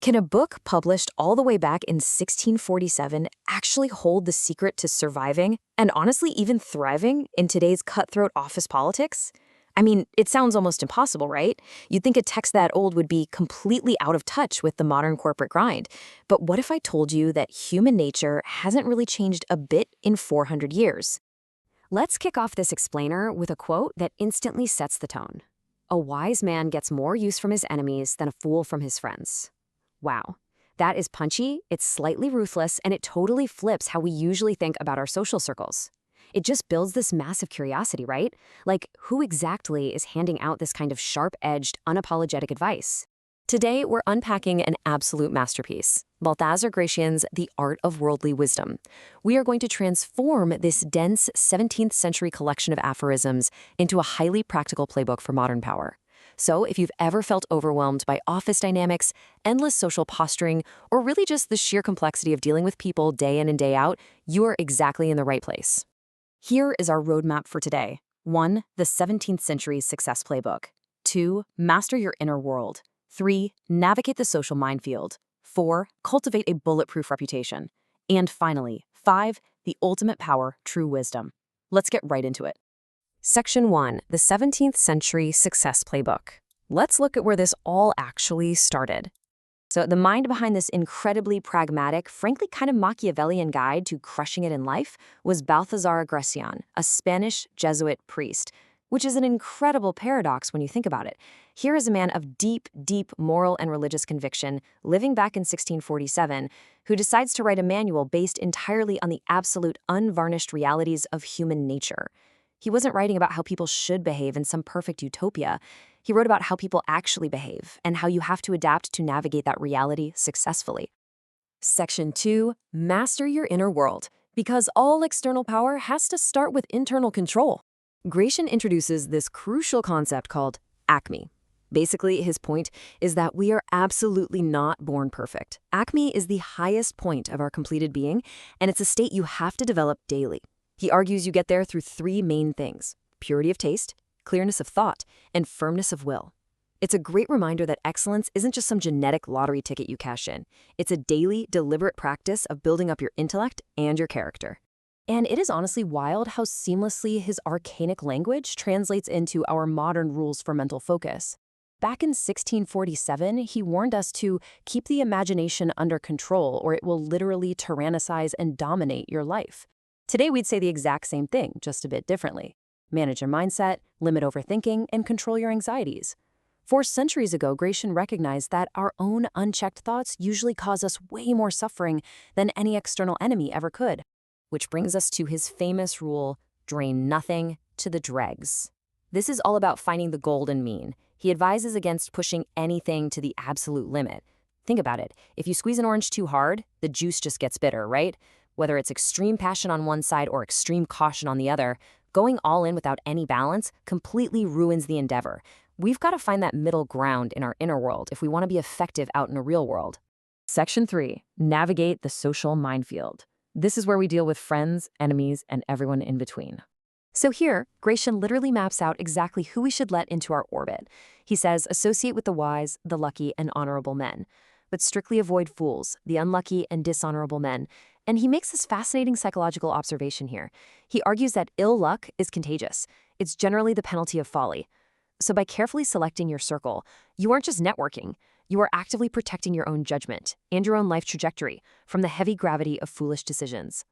Can a book published all the way back in 1647 actually hold the secret to surviving, and honestly even thriving, in today's cutthroat office politics? I mean, it sounds almost impossible, right? You'd think a text that old would be completely out of touch with the modern corporate grind. But what if I told you that human nature hasn't really changed a bit in 400 years? Let's kick off this explainer with a quote that instantly sets the tone. A wise man gets more use from his enemies than a fool from his friends. Wow. That is punchy, it's slightly ruthless, and it totally flips how we usually think about our social circles. It just builds this massive curiosity, right? Like, who exactly is handing out this kind of sharp-edged, unapologetic advice? Today, we're unpacking an absolute masterpiece, Baltasar Gracián's The Art of Worldly Wisdom. We are going to transform this dense 17th century collection of aphorisms into a highly practical playbook for modern power. So if you've ever felt overwhelmed by office dynamics, endless social posturing, or really just the sheer complexity of dealing with people day in and day out, you are exactly in the right place. Here is our roadmap for today. 1. The 17th century success playbook. 2. Master your inner world. 3. Navigate the social minefield. 4. Cultivate a bulletproof reputation. And finally, 5. The ultimate power, true wisdom. Let's get right into it. Section 1. The 17th Century Success Playbook. Let's look at where this all actually started. So the mind behind this incredibly pragmatic, frankly kind of Machiavellian guide to crushing it in life was Baltasar Gracián, a Spanish Jesuit priest, which is an incredible paradox when you think about it. Here is a man of deep, deep moral and religious conviction, living back in 1647, who decides to write a manual based entirely on the absolute unvarnished realities of human nature. He wasn't writing about how people should behave in some perfect utopia. He wrote about how people actually behave and how you have to adapt to navigate that reality successfully. Section 2. Master your inner world, because all external power has to start with internal control. Gracian introduces this crucial concept called acme. Basically, his point is that we are absolutely not born perfect. Acme is the highest point of our completed being, and it's a state you have to develop daily. He argues you get there through 3 main things: purity of taste, clearness of thought, and firmness of will. It's a great reminder that excellence isn't just some genetic lottery ticket you cash in. It's a daily, deliberate practice of building up your intellect and your character. And it is honestly wild how seamlessly his archaic language translates into our modern rules for mental focus. Back in 1647, he warned us to keep the imagination under control, or it will literally tyrannicize and dominate your life. Today, we'd say the exact same thing, just a bit differently. Manage your mindset, limit overthinking, and control your anxieties. 4 centuries ago, Gracian recognized that our own unchecked thoughts usually cause us way more suffering than any external enemy ever could. Which brings us to his famous rule, drain nothing to the dregs. This is all about finding the golden mean. He advises against pushing anything to the absolute limit. Think about it. If you squeeze an orange too hard, the juice just gets bitter, right? Whether it's extreme passion on one side or extreme caution on the other, going all in without any balance completely ruins the endeavor. We've got to find that middle ground in our inner world if we want to be effective out in the real world. Section 3. Navigate the social minefield. This is where we deal with friends, enemies, and everyone in between. So here, Gracian literally maps out exactly who we should let into our orbit. He says, associate with the wise, the lucky, and honorable men, but strictly avoid fools, the unlucky and dishonorable men. And he makes this fascinating psychological observation here. He argues that ill luck is contagious. It's generally the penalty of folly. So by carefully selecting your circle, you aren't just networking, you are actively protecting your own judgment and your own life trajectory from the heavy gravity of foolish decisions.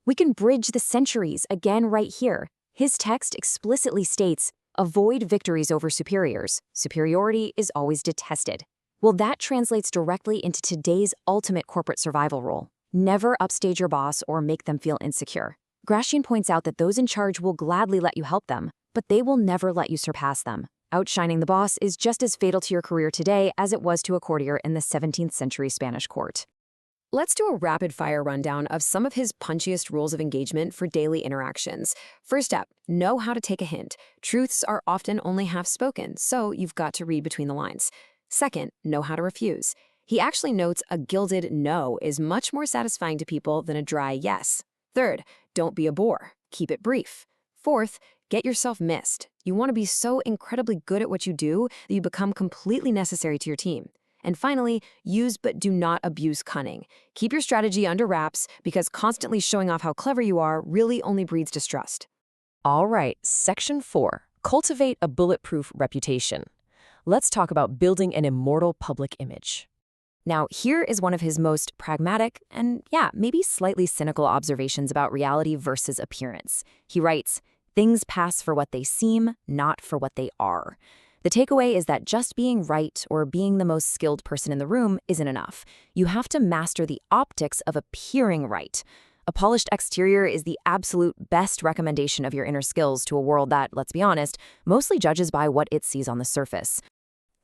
We can bridge the centuries again right here. His text explicitly states, avoid victories over superiors. Superiority is always detested. Well, that translates directly into today's ultimate corporate survival role. Never upstage your boss or make them feel insecure. Gracian points out that those in charge will gladly let you help them, but they will never let you surpass them. Outshining the boss is just as fatal to your career today as it was to a courtier in the 17th century Spanish court. Let's do a rapid-fire rundown of some of his punchiest rules of engagement for daily interactions. First up, know how to take a hint. Truths are often only half-spoken, so you've got to read between the lines. Second, know how to refuse. He actually notes a gilded no is much more satisfying to people than a dry yes. Third, don't be a bore. Keep it brief. Fourth, get yourself missed. You want to be so incredibly good at what you do that you become completely necessary to your team. And finally, use but do not abuse cunning. Keep your strategy under wraps because constantly showing off how clever you are really only breeds distrust. All right, Section 4. Cultivate a bulletproof reputation. Let's talk about building an immortal public image. Now, here is one of his most pragmatic and, maybe slightly cynical observations about reality versus appearance. He writes, "Things pass for what they seem, not for what they are." The takeaway is that just being right or being the most skilled person in the room isn't enough. You have to master the optics of appearing right. A polished exterior is the absolute best recommendation of your inner skills to a world that, let's be honest, mostly judges by what it sees on the surface.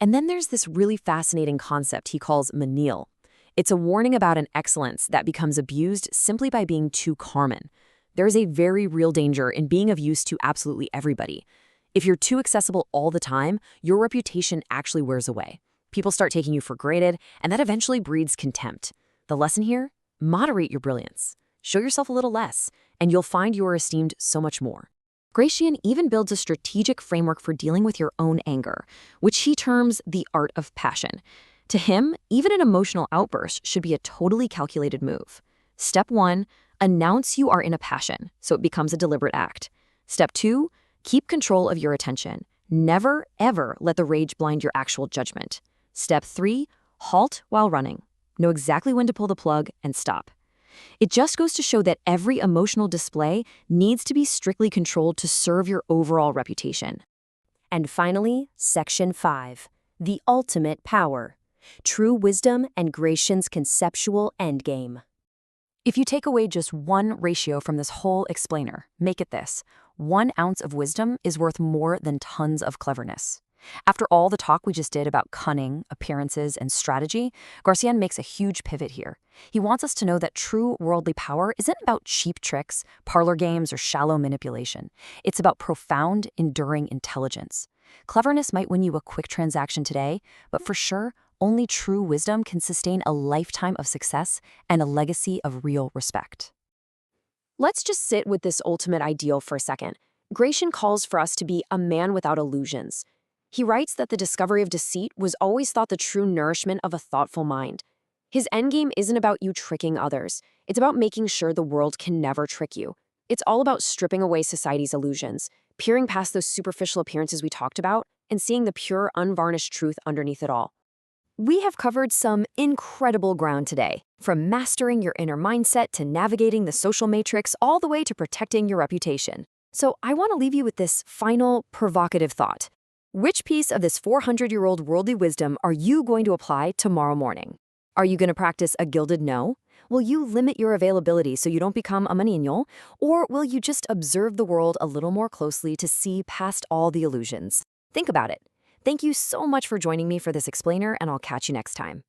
And then there's this really fascinating concept he calls menial. It's a warning about an excellence that becomes abused simply by being too common. There is a very real danger in being of use to absolutely everybody. If you're too accessible all the time, your reputation actually wears away. People start taking you for granted, and that eventually breeds contempt. The lesson here? Moderate your brilliance. Show yourself a little less, and you'll find you are esteemed so much more. Gracian even builds a strategic framework for dealing with your own anger, which he terms the art of passion. To him, even an emotional outburst should be a totally calculated move. Step 1, announce you are in a passion, so it becomes a deliberate act. Step 2, keep control of your attention. Never, ever let the rage blind your actual judgment. Step 3, halt while running. Know exactly when to pull the plug and stop. It just goes to show that every emotional display needs to be strictly controlled to serve your overall reputation. And finally, Section 5. The ultimate power. True wisdom and Gracian's conceptual endgame. If you take away just one ratio from this whole explainer, make it this: 1 ounce of wisdom is worth more than tons of cleverness. After all the talk we just did about cunning, appearances, and strategy, Gracian makes a huge pivot here. He wants us to know that true worldly power isn't about cheap tricks, parlor games, or shallow manipulation. It's about profound, enduring intelligence. Cleverness might win you a quick transaction today, but for sure, only true wisdom can sustain a lifetime of success and a legacy of real respect. Let's just sit with this ultimate ideal for a second. Gracian calls for us to be a man without illusions. He writes that the discovery of deceit was always thought the true nourishment of a thoughtful mind. His endgame isn't about you tricking others. It's about making sure the world can never trick you. It's all about stripping away society's illusions, peering past those superficial appearances we talked about, and seeing the pure, unvarnished truth underneath it all. We have covered some incredible ground today, from mastering your inner mindset to navigating the social matrix, all the way to protecting your reputation. So I want to leave you with this final, provocative thought. Which piece of this 400-year-old worldly wisdom are you going to apply tomorrow morning? Are you going to practice a gilded no? Will you limit your availability so you don't become a manignol? Or will you just observe the world a little more closely to see past all the illusions? Think about it. Thank you so much for joining me for this explainer, and I'll catch you next time.